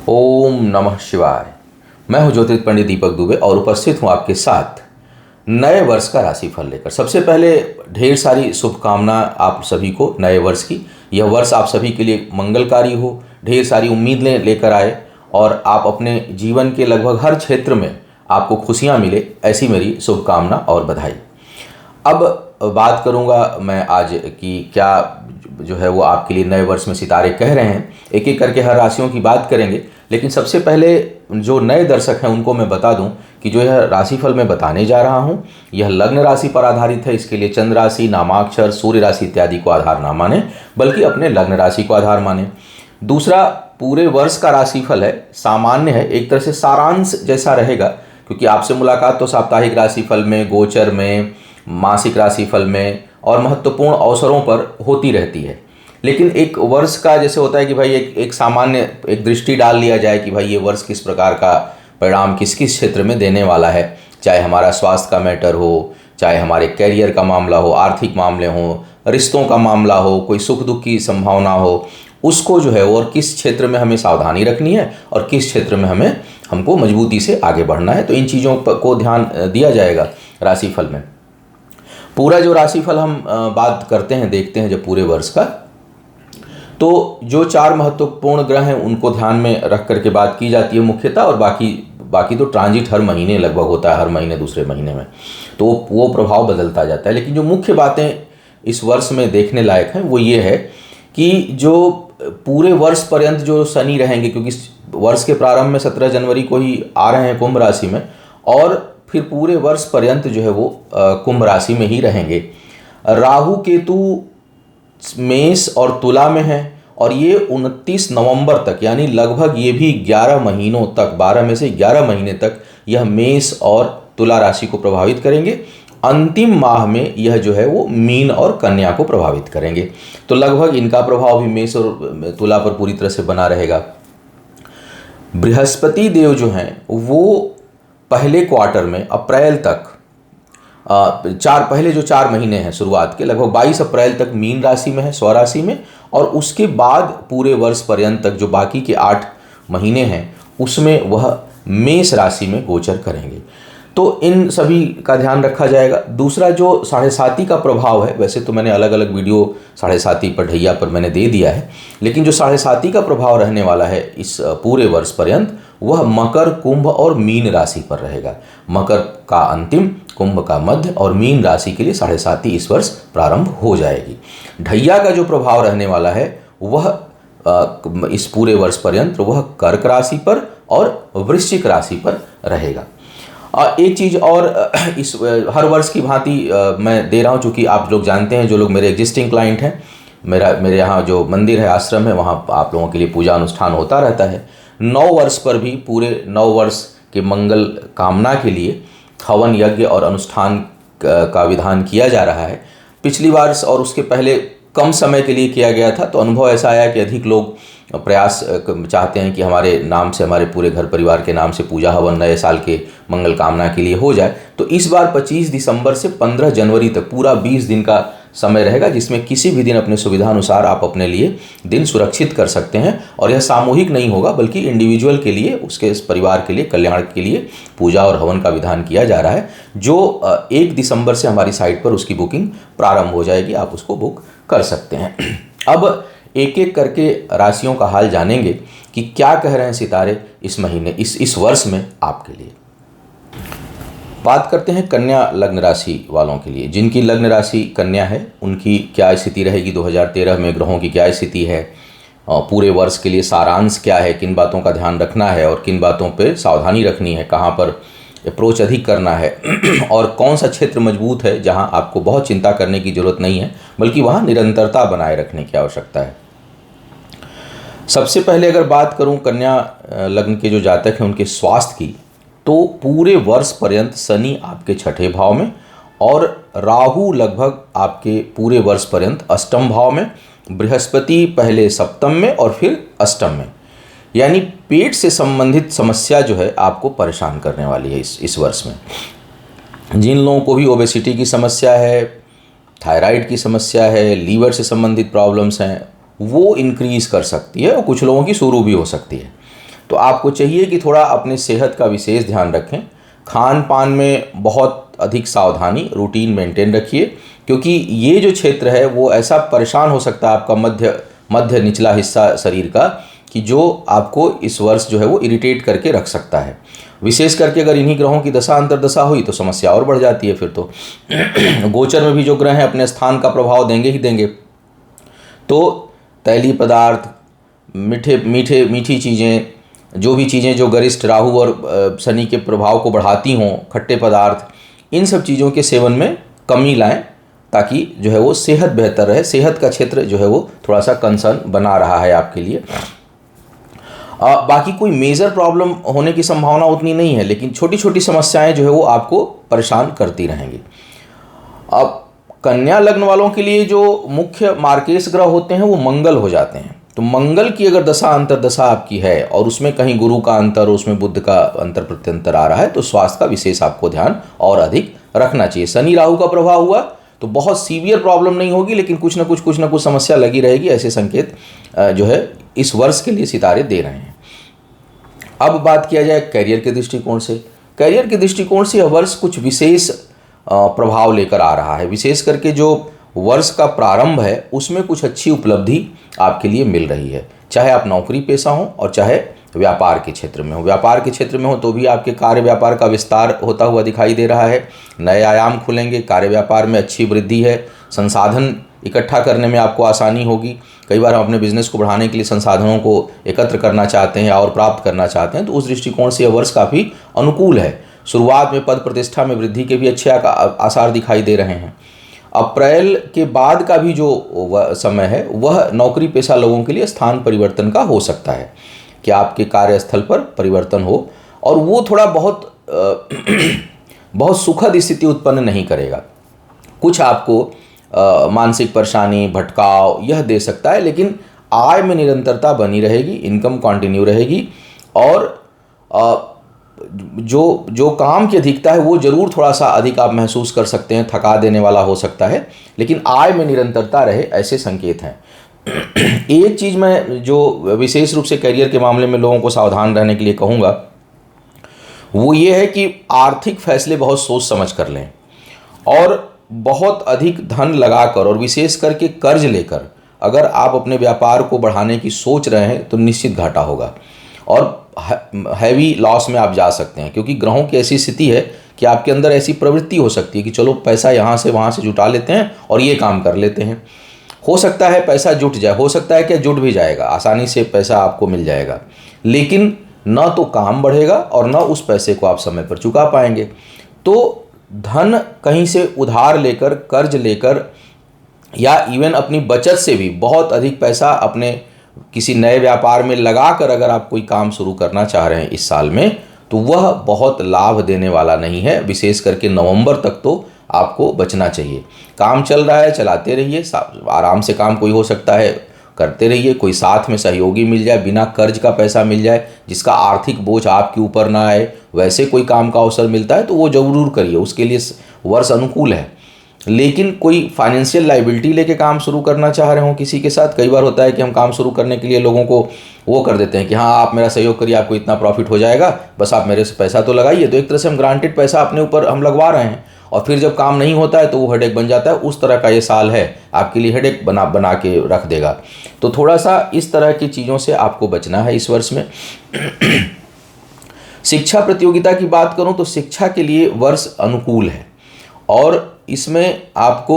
ओम नमः शिवाय। मैं हूं ज्योतिष पंडित दीपक दुबे और उपस्थित हूं आपके साथ नए वर्ष का राशिफल लेकर। सबसे पहले ढेर सारी शुभकामना आप सभी को नए वर्ष की। यह वर्ष आप सभी के लिए मंगलकारी हो, ढेर सारी उम्मीदें लेकर आए और आप अपने जीवन के लगभग हर क्षेत्र में आपको खुशियां मिले, ऐसी मेरी शुभकामना और बधाई। अब बात करूंगा मैं आज कि क्या जो है वो आपके लिए नए वर्ष में सितारे कह रहे हैं। एक एक करके हर राशियों की बात करेंगे, लेकिन सबसे पहले जो नए दर्शक हैं उनको मैं बता दूं कि जो यह राशिफल मैं बताने जा रहा हूं यह लग्न राशि पर आधारित है। इसके लिए चंद्र राशि, नामाक्षर, सूर्य राशि इत्यादि को आधार ना माने, बल्कि अपने लग्न राशि को आधार माने। दूसरा, पूरे वर्ष का राशिफल है, सामान्य है, एक तरह से सारांश जैसा रहेगा, क्योंकि आपसे मुलाकात तो साप्ताहिक राशिफल में, गोचर में, मासिक राशिफल में और महत्वपूर्ण अवसरों पर होती रहती है। लेकिन एक वर्ष का जैसे होता है कि भाई एक सामान्य एक दृष्टि डाल लिया जाए कि भाई ये वर्ष किस प्रकार का परिणाम किस किस क्षेत्र में देने वाला है। चाहे हमारा स्वास्थ्य का मैटर हो, चाहे हमारे कैरियर का मामला हो, आर्थिक मामले हो, रिश्तों का मामला हो, कोई सुख दुख की संभावना हो, उसको जो है और किस क्षेत्र में हमें सावधानी रखनी है और किस क्षेत्र में हमको मजबूती से आगे बढ़ना है, तो इन चीज़ों को ध्यान दिया जाएगा राशिफल में। पूरा जो राशिफल हम बात करते हैं, देखते हैं जब पूरे वर्ष का, तो जो चार महत्वपूर्ण ग्रह हैं उनको ध्यान में रख करके बात की जाती है मुख्यतः, और बाकी तो ट्रांजिट हर महीने लगभग होता है, हर महीने दूसरे महीने में, तो वो प्रभाव बदलता जाता है। लेकिन जो मुख्य बातें इस वर्ष में देखने लायक हैं वो ये है कि जो पूरे वर्ष पर्यंत जो शनि रहेंगे, क्योंकि वर्ष के प्रारंभ में 17 जनवरी को ही आ रहे हैं कुंभ राशि में, और फिर पूरे वर्ष पर्यंत जो है वो कुंभ राशि में ही रहेंगे। राहु केतु मेष और तुला में है, और ये 29 नवंबर तक, यानी लगभग ये भी 11 महीनों तक, 12 में से 11 महीने तक यह मेष और तुला राशि को प्रभावित करेंगे। अंतिम माह में यह जो है वो मीन और कन्या को प्रभावित करेंगे, तो लगभग इनका प्रभाव भी मेष और तुला पर पूरी तरह से बना रहेगा। बृहस्पति देव जो हैं वो पहले क्वार्टर में अप्रैल तक पहले जो 4 महीने हैं शुरुआत के, लगभग 22 अप्रैल तक मीन राशि में है, स्वराशि में, और उसके बाद पूरे वर्ष पर्यंत तक जो बाकी के 8 महीने हैं उसमें वह मेष राशि में गोचर करेंगे। तो इन सभी का ध्यान रखा जाएगा। दूसरा, जो साढ़े साती का प्रभाव है, वैसे तो मैंने अलग अलग वीडियो साढ़े साती पर, ढैया पर मैंने दे दिया है, लेकिन जो साढ़े साती का प्रभाव रहने वाला है इस पूरे वर्ष पर्यंत, वह मकर, कुंभ और मीन राशि पर रहेगा। मकर का अंतिम, कुंभ का मध्य और मीन राशि के लिए साढ़े साती इस वर्ष प्रारंभ हो जाएगी। ढैया का जो प्रभाव रहने वाला है वह इस पूरे वर्ष पर्यंत वह कर्क राशि पर और वृश्चिक राशि पर रहेगा। एक चीज़ और, इस हर वर्ष की भांति मैं दे रहा हूँ, चूँकि आप लोग जानते हैं, जो लोग मेरे एग्जिस्टिंग क्लाइंट हैं, मेरे यहाँ जो मंदिर है, आश्रम है, वहाँ आप लोगों के लिए पूजा अनुष्ठान होता रहता है। 9 वर्ष पर भी पूरे 9 वर्ष के मंगल कामना के लिए हवन यज्ञ और अनुष्ठान का विधान किया जा रहा है। पिछली बार और उसके पहले कम समय के लिए किया गया था, तो अनुभव ऐसा आया कि अधिक लोग प्रयास चाहते हैं कि हमारे नाम से, हमारे पूरे घर परिवार के नाम से पूजा हवन नए साल के मंगल कामना के लिए हो जाए। तो इस बार 25 दिसंबर से 15 जनवरी तक पूरा 20 दिन का समय रहेगा, जिसमें किसी भी दिन अपने सुविधा अनुसार आप अपने लिए दिन सुरक्षित कर सकते हैं। और यह सामूहिक नहीं होगा, बल्कि इंडिविजुअल के लिए, उसके परिवार के लिए, कल्याण के लिए पूजा और हवन का विधान किया जा रहा है, जो 1 दिसंबर से हमारी साइट पर उसकी बुकिंग प्रारंभ हो जाएगी, आप उसको बुक कर सकते हैं। अब एक एक करके राशियों का हाल जानेंगे कि क्या कह रहे हैं सितारे इस महीने, इस वर्ष में आपके लिए। बात करते हैं कन्या लग्न राशि वालों के लिए। जिनकी लग्न राशि कन्या है उनकी क्या स्थिति रहेगी 2013 में, ग्रहों की क्या स्थिति है, पूरे वर्ष के लिए सारांश क्या है, किन बातों का ध्यान रखना है और किन बातों पर सावधानी रखनी है, कहाँ पर अप्रोच अधिक करना है और कौन सा क्षेत्र मजबूत है जहां आपको बहुत चिंता करने की जरूरत नहीं है, बल्कि वहां निरंतरता बनाए रखने की आवश्यकता है। सबसे पहले अगर बात करूं कन्या लग्न के जो जातक हैं उनके स्वास्थ्य की, तो पूरे वर्ष पर्यंत शनि आपके 6ठे भाव में और राहु लगभग आपके पूरे वर्ष पर्यंत अष्टम भाव में, बृहस्पति पहले सप्तम में और फिर अष्टम में, यानी पेट से संबंधित समस्या जो है आपको परेशान करने वाली है इस वर्ष में। जिन लोगों को भी ओबेसिटी की समस्या है, थायराइड की समस्या है, लीवर से संबंधित प्रॉब्लम्स हैं, वो इंक्रीज़ कर सकती है और कुछ लोगों की शुरू भी हो सकती है। तो आपको चाहिए कि थोड़ा अपने सेहत का विशेष ध्यान रखें। खान पान में बहुत अधिक सावधानी, रूटीन मेंटेन रखिए, क्योंकि ये जो क्षेत्र है वो ऐसा परेशान हो सकता है आपका मध्य निचला हिस्सा शरीर का, कि जो आपको इस वर्ष जो है वो इरिटेट करके रख सकता है। विशेष करके अगर इन्हीं ग्रहों की दशा अंतर्दशा हुई तो समस्या और बढ़ जाती है फिर तो। गोचर में भी जो ग्रह हैं अपने स्थान का प्रभाव देंगे ही देंगे। तो तैलीय पदार्थ, मीठी चीज़ें, जो भी चीज़ें जो गरिष्ठ राहु और शनि के प्रभाव को बढ़ाती हों, खट्टे पदार्थ, इन सब चीज़ों के सेवन में कमी लाएं, ताकि जो है वो सेहत बेहतर रहे। सेहत का क्षेत्र जो है वो थोड़ा सा कंसर्न बना रहा है आपके लिए। बाकी कोई मेजर प्रॉब्लम होने की संभावना उतनी नहीं है, लेकिन छोटी छोटी समस्याएं जो है वो आपको परेशान करती रहेंगी। अब कन्या लग्न वालों के लिए जो मुख्य मार्केश ग्रह होते हैं वो मंगल हो जाते हैं। तो मंगल की अगर दशा अंतर्दशा आपकी है और उसमें कहीं गुरु का अंतर, उसमें बुध का अंतर प्रत्यंतर आ रहा है, तो स्वास्थ्य का विशेष आपको ध्यान और अधिक रखना चाहिए। शनि राहु का प्रभाव हुआ तो बहुत सीवियर प्रॉब्लम नहीं होगी, लेकिन कुछ ना कुछ समस्या लगी रहेगी। ऐसे संकेत जो है इस वर्ष के लिए सितारे दे रहे हैं। अब बात किया जाए करियर के दृष्टिकोण से। करियर के दृष्टिकोण से यह वर्ष कुछ विशेष प्रभाव लेकर आ रहा है। विशेष करके जो वर्ष का प्रारंभ है उसमें कुछ अच्छी उपलब्धि आपके लिए मिल रही है, चाहे आप नौकरी पेशा हो और चाहे व्यापार के क्षेत्र में हो। व्यापार के क्षेत्र में हो तो भी आपके कार्य व्यापार का विस्तार होता हुआ दिखाई दे रहा है। नए आयाम खुलेंगे, कार्य व्यापार में अच्छी वृद्धि है, संसाधन इकट्ठा करने में आपको आसानी होगी। कई बार हम अपने बिजनेस को बढ़ाने के लिए संसाधनों को एकत्र करना चाहते हैं और प्राप्त करना चाहते हैं, तो उस दृष्टिकोण से यह वर्ष काफ़ी अनुकूल है। शुरुआत में पद प्रतिष्ठा में वृद्धि के भी अच्छे आसार दिखाई दे रहे हैं। अप्रैल के बाद का भी जो समय है वह नौकरी पेशा लोगों के लिए स्थान परिवर्तन का हो सकता है, कि आपके कार्यस्थल पर परिवर्तन हो, और वो थोड़ा बहुत सुखद स्थिति उत्पन्न नहीं करेगा। कुछ आपको मानसिक परेशानी, भटकाव यह दे सकता है, लेकिन आय में निरंतरता बनी रहेगी, इनकम कंटिन्यू रहेगी। और जो काम की अधिकता है वो जरूर थोड़ा सा अधिक आप महसूस कर सकते हैं, थका देने वाला हो सकता है, लेकिन आय में निरंतरता रहे, ऐसे संकेत हैं। एक चीज़ मैं जो विशेष रूप से करियर के मामले में लोगों को सावधान रहने के लिए कहूँगा वो ये है कि आर्थिक फैसले बहुत सोच समझ कर लें, और बहुत अधिक धन लगाकर और विशेष करके कर्ज लेकर अगर आप अपने व्यापार को बढ़ाने की सोच रहे हैं तो निश्चित घाटा होगा और हैवी लॉस में आप जा सकते हैं। क्योंकि ग्रहों की ऐसी स्थिति है कि आपके अंदर ऐसी प्रवृत्ति हो सकती है कि चलो पैसा यहाँ से वहाँ से जुटा लेते हैं और ये काम कर लेते हैं। हो सकता है पैसा जुट जाए, हो सकता है कि जुट भी जाएगा, आसानी से पैसा आपको मिल जाएगा, लेकिन न तो काम बढ़ेगा और न उस पैसे को आप समय पर चुका पाएंगे। तो धन कहीं से उधार लेकर, कर्ज लेकर, या इवन अपनी बचत से भी बहुत अधिक पैसा अपने किसी नए व्यापार में लगाकर अगर आप कोई काम शुरू करना चाह रहे हैं इस साल में, तो वह बहुत लाभ देने वाला नहीं है। विशेष करके नवंबर तक तो आपको बचना चाहिए। काम चल रहा है, चलाते रहिए, आराम से काम कोई हो सकता है करते रहिए, कोई साथ में सहयोगी मिल जाए, बिना कर्ज का पैसा मिल जाए, जिसका आर्थिक बोझ आपके ऊपर ना आए, वैसे कोई काम का अवसर मिलता है तो वो जरूर करिए, उसके लिए वर्ष अनुकूल है। लेकिन कोई फाइनेंशियल लाइबिलिटी लेके काम शुरू करना चाह रहे हो किसी के साथ, कई बार होता है कि हम काम शुरू करने के लिए लोगों को वो कर देते हैं कि हाँ आप मेरा सहयोग करिए, आपको इतना प्रॉफिट हो जाएगा, बस आप मेरे से पैसा तो लगाइए। तो एक तरह से हम ग्रांटेड पैसा अपने ऊपर हम लगवा रहे हैं, और फिर जब काम नहीं होता है तो वो हेडेक बन जाता है। उस तरह का ये साल है, आपके लिए हेडेक बना के रख देगा। तो थोड़ा सा इस तरह की चीज़ों से आपको बचना है इस वर्ष में। शिक्षा प्रतियोगिता की बात करूं तो शिक्षा के लिए वर्ष अनुकूल है, और इसमें आपको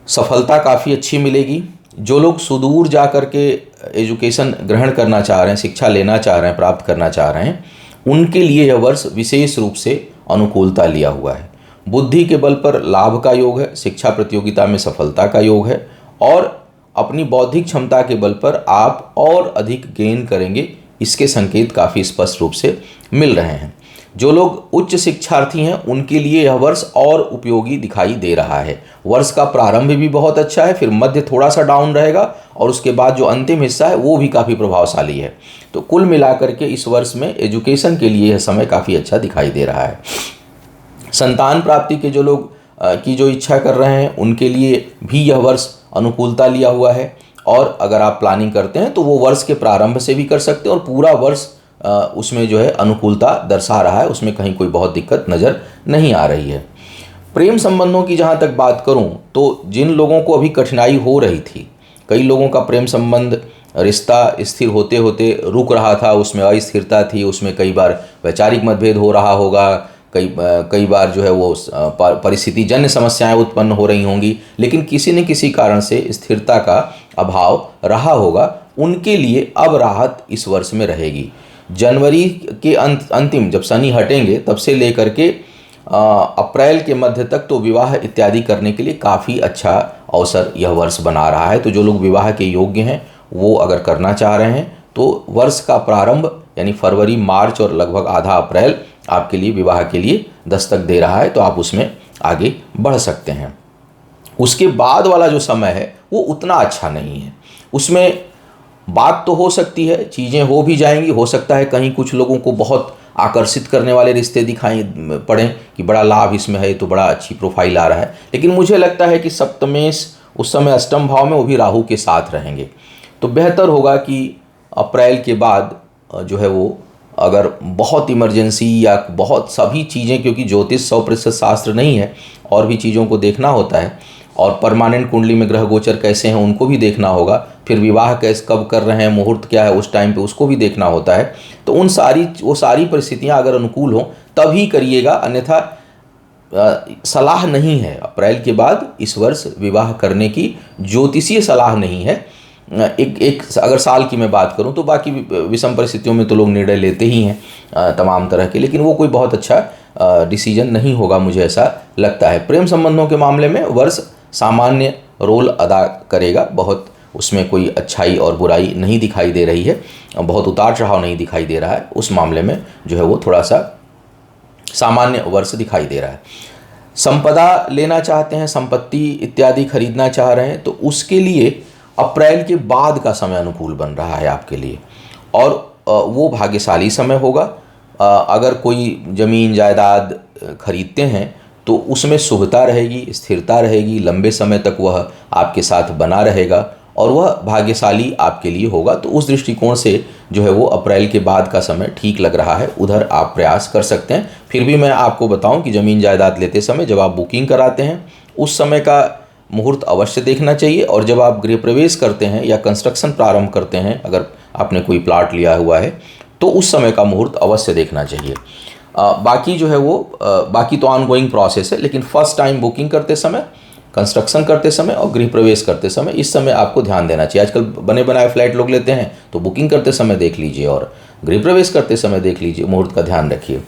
सफलता काफ़ी अच्छी मिलेगी। जो लोग सुदूर जा कर के एजुकेशन ग्रहण करना चाह रहे हैं, शिक्षा लेना चाह रहे हैं, प्राप्त करना चाह रहे हैं, उनके लिए यह वर्ष विशेष रूप से अनुकूलता लिया हुआ है। बुद्धि के बल पर लाभ का योग है, शिक्षा प्रतियोगिता में सफलता का योग है, और अपनी बौद्धिक क्षमता के बल पर आप और अधिक गेन करेंगे, इसके संकेत काफ़ी स्पष्ट रूप से मिल रहे हैं। जो लोग उच्च शिक्षार्थी हैं उनके लिए यह वर्ष और उपयोगी दिखाई दे रहा है। वर्ष का प्रारंभ भी बहुत अच्छा है, फिर मध्य थोड़ा सा डाउन रहेगा, और उसके बाद जो अंतिम हिस्सा है वो भी काफ़ी प्रभावशाली है। तो कुल मिलाकर के इस वर्ष में एजुकेशन के लिए यह समय काफ़ी अच्छा दिखाई दे रहा है। संतान प्राप्ति के जो लोग की जो इच्छा कर रहे हैं उनके लिए भी यह वर्ष अनुकूलता लिया हुआ है, और अगर आप प्लानिंग करते हैं तो वो वर्ष के प्रारंभ से भी कर सकते हैं और पूरा वर्ष उसमें जो है अनुकूलता दर्शा रहा है, उसमें कहीं कोई बहुत दिक्कत नज़र नहीं आ रही है। प्रेम संबंधों की जहाँ तक बात करूँ तो जिन लोगों को अभी कठिनाई हो रही थी, कई लोगों का प्रेम संबंध रिश्ता स्थिर होते होते रुक रहा था, उसमें अस्थिरता थी, उसमें कई बार वैचारिक मतभेद हो रहा होगा, कई बार जो है वो परिस्थिति जन्य समस्याएं उत्पन्न हो रही होंगी, लेकिन किसी न किसी कारण से स्थिरता का अभाव रहा होगा, उनके लिए अब राहत इस वर्ष में रहेगी। जनवरी के अंतिम जब शनि हटेंगे तब से लेकर के अप्रैल के मध्य तक तो विवाह इत्यादि करने के लिए काफ़ी अच्छा अवसर यह वर्ष बना रहा है। तो जो लोग विवाह के योग्य हैं वो अगर करना चाह रहे हैं तो वर्ष का प्रारंभ यानी फरवरी, मार्च और लगभग आधा अप्रैल आपके लिए विवाह के लिए दस्तक दे रहा है, तो आप उसमें आगे बढ़ सकते हैं। उसके बाद वाला जो समय है वो उतना अच्छा नहीं है, उसमें बात तो हो सकती है, चीज़ें हो भी जाएंगी, हो सकता है कहीं कुछ लोगों को बहुत आकर्षित करने वाले रिश्ते दिखाई पड़ें कि बड़ा लाभ इसमें है, तो बड़ा अच्छी प्रोफाइल आ रहा है, लेकिन मुझे लगता है कि सप्तमेश उस समय अष्टम भाव में वो भी राहु के साथ रहेंगे, तो बेहतर होगा कि अप्रैल के बाद जो है वो अगर बहुत इमरजेंसी या बहुत सभी चीज़ें, क्योंकि ज्योतिष 100% शास्त्र नहीं है, और भी चीज़ों को देखना होता है, और परमानेंट कुंडली में ग्रह गोचर कैसे हैं उनको भी देखना होगा, फिर विवाह कैसे कब कर रहे हैं, मुहूर्त क्या है उस टाइम पे उसको भी देखना होता है, तो वो सारी परिस्थितियां अगर अनुकूल हों तभी करिएगा, अन्यथा सलाह नहीं है अप्रैल के बाद इस वर्ष विवाह करने की, ज्योतिषीय सलाह नहीं है। एक अगर साल की मैं बात करूं तो बाकी विषम परिस्थितियों में तो लोग निर्णय लेते ही हैं तमाम तरह के, लेकिन वो कोई बहुत अच्छा डिसीजन नहीं होगा, मुझे ऐसा लगता है। प्रेम संबंधों के मामले में वर्ष सामान्य रोल अदा करेगा, बहुत उसमें कोई अच्छाई और बुराई नहीं दिखाई दे रही है, बहुत उतार चढ़ाव नहीं दिखाई दे रहा है, उस मामले में जो है वो थोड़ा सा सामान्य वर्ष दिखाई दे रहा है। संपदा लेना चाहते हैं, संपत्ति इत्यादि खरीदना चाह रहे हैं, तो उसके लिए अप्रैल के बाद का समय अनुकूल बन रहा है आपके लिए, और वो भाग्यशाली समय होगा। अगर कोई ज़मीन जायदाद खरीदते हैं तो उसमें शुभता रहेगी, स्थिरता रहेगी, लंबे समय तक वह आपके साथ बना रहेगा और वह भाग्यशाली आपके लिए होगा, तो उस दृष्टिकोण से जो है वो अप्रैल के बाद का समय ठीक लग रहा है, उधर आप प्रयास कर सकते हैं। फिर भी मैं आपको बताऊं कि ज़मीन जायदाद लेते समय जब आप बुकिंग कराते हैं उस समय का मुहूर्त अवश्य देखना चाहिए, और जब आप गृह प्रवेश करते हैं या कंस्ट्रक्शन प्रारंभ करते हैं, अगर आपने कोई प्लाट लिया हुआ है तो उस समय का मुहूर्त अवश्य देखना चाहिए। बाकी जो है वो बाकी तो ऑनगोइंग प्रोसेस है, लेकिन फर्स्ट टाइम बुकिंग करते समय, कंस्ट्रक्शन करते समय और गृह प्रवेश करते समय इस समय आपको ध्यान देना चाहिए। आजकल बने बनाए फ्लैट लोग लेते हैं तो बुकिंग करते समय देख लीजिए और गृह प्रवेश करते समय देख लीजिए, मुहूर्त का ध्यान रखिए।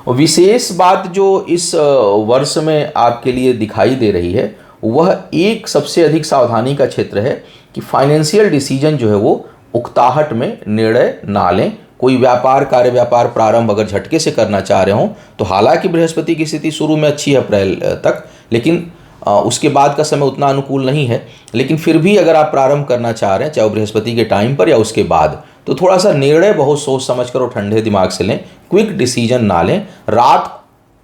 और विशेष बात जो इस वर्ष में आपके लिए दिखाई दे रही है वह एक सबसे अधिक सावधानी का क्षेत्र है कि फाइनेंशियल डिसीजन जो है वो उकताहट में निर्णय ना लें। कोई व्यापार, कार्य व्यापार प्रारंभ अगर झटके से करना चाह रहे हों तो हालांकि बृहस्पति की स्थिति शुरू में अच्छी है अप्रैल तक, लेकिन उसके बाद का समय उतना अनुकूल नहीं है, लेकिन फिर भी अगर आप प्रारंभ करना चाह रहे हैं चाहे वो बृहस्पति के टाइम पर या उसके बाद, तो थोड़ा सा निर्णय बहुत सोच समझ कर और ठंडे दिमाग से लें, क्विक डिसीजन ना लें। रात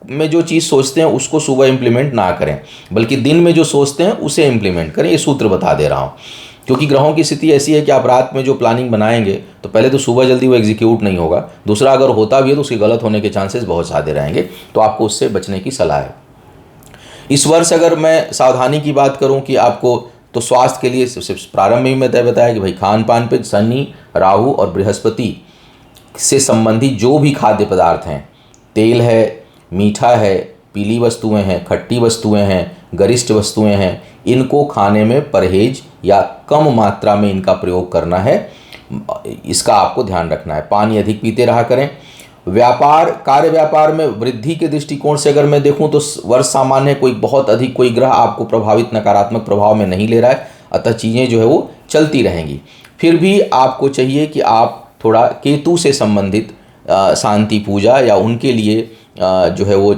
में जो चीज़ सोचते हैं उसको सुबह इंप्लीमेंट ना करें, बल्कि दिन में जो सोचते हैं उसे इंप्लीमेंट करें। ये सूत्र बता दे रहा हूँ, क्योंकि ग्रहों की स्थिति ऐसी है कि आप रात में जो प्लानिंग बनाएंगे तो पहले तो सुबह जल्दी वो एग्जीक्यूट नहीं होगा, दूसरा अगर होता भी है तो उसके गलत होने के चांसेस बहुत ज़्यादा रहेंगे, तो आपको उससे बचने की सलाह है। इस वर्ष अगर मैं सावधानी की बात करूं कि आपको, तो स्वास्थ्य के लिए सिर्फ प्रारंभ में ही मैं बताया कि भाई खान पान पे शनि, राहु और बृहस्पति से संबंधित जो भी खाद्य पदार्थ हैं, तेल है, मीठा है, पीली वस्तुएं हैं, खट्टी वस्तुएं हैं, गरिष्ठ वस्तुएं हैं, इनको खाने में परहेज या कम मात्रा में इनका प्रयोग करना है, इसका आपको ध्यान रखना है। पानी अधिक पीते रहा करें। व्यापार, कार्य व्यापार में वृद्धि के दृष्टिकोण से अगर मैं देखूं तो वर्ष सामान्य, कोई बहुत अधिक कोई ग्रह आपको प्रभावित नकारात्मक प्रभाव में नहीं ले रहा है, अतः चीज़ें जो है वो चलती रहेंगी। फिर भी आपको चाहिए कि आप थोड़ा केतु से संबंधित शांति पूजा या उनके लिए जो है वो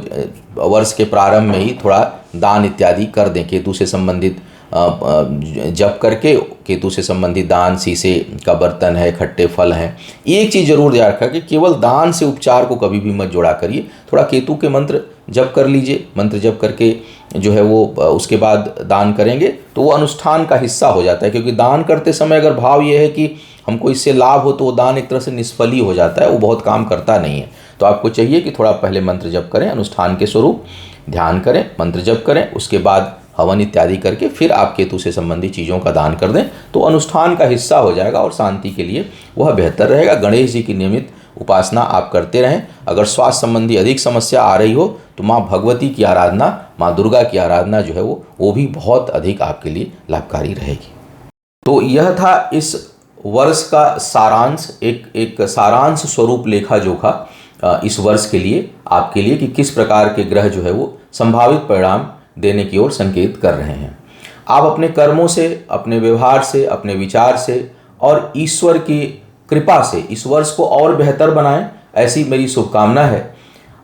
वर्ष के प्रारंभ में ही थोड़ा दान इत्यादि कर दें। केतु से संबंधित जप करके, केतु से संबंधित दान, शीशे का बर्तन है, खट्टे फल हैं। एक चीज़ जरूर याद रखा कि केवल दान से उपचार को कभी भी मत जोड़ा करिए, थोड़ा केतु के मंत्र जप कर लीजिए। मंत्र जप करके जो है वो उसके बाद दान करेंगे तो वो अनुष्ठान का हिस्सा हो जाता है, क्योंकि दान करते समय अगर भाव ये है कि हमको इससे लाभ हो तो वो दान एक तरह से निष्फल ही हो जाता है, वो बहुत काम करता नहीं है। तो आपको चाहिए कि थोड़ा पहले मंत्र जप करें, अनुष्ठान के स्वरूप ध्यान करें, मंत्र जप करें, उसके बाद हवन इत्यादि करके फिर आप केतु से संबंधित चीज़ों का दान कर दें तो अनुष्ठान का हिस्सा हो जाएगा और शांति के लिए वह बेहतर रहेगा। गणेश जी की नियमित उपासना आप करते रहें। अगर स्वास्थ्य संबंधी अधिक समस्या आ रही हो तो माँ भगवती की आराधना, माँ दुर्गा की आराधना जो है वो भी बहुत अधिक आपके लिए लाभकारी रहेगी। तो यह था इस वर्ष का सारांश, एक सारांश स्वरूप लेखा जोखा इस वर्ष के लिए आपके लिए कि किस प्रकार के ग्रह जो है वो संभावित परिणाम देने की ओर संकेत कर रहे हैं। आप अपने कर्मों से, अपने व्यवहार से, अपने विचार से और ईश्वर की कृपा से इस वर्ष को और बेहतर बनाएं, ऐसी मेरी शुभकामना है।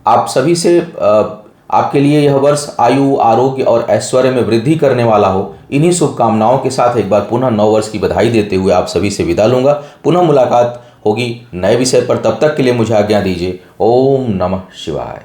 आप सभी से आपके लिए यह वर्ष आयु, आरोग्य और ऐश्वर्य में वृद्धि करने वाला हो। इन्हीं शुभकामनाओं के साथ एक बार पुनः नव वर्ष की बधाई देते हुए आप सभी से विदा लूंगा। पुनः मुलाकात होगी नए विषय पर, तब तक के लिए मुझे आज्ञा दीजिए। ओम नमः शिवाय।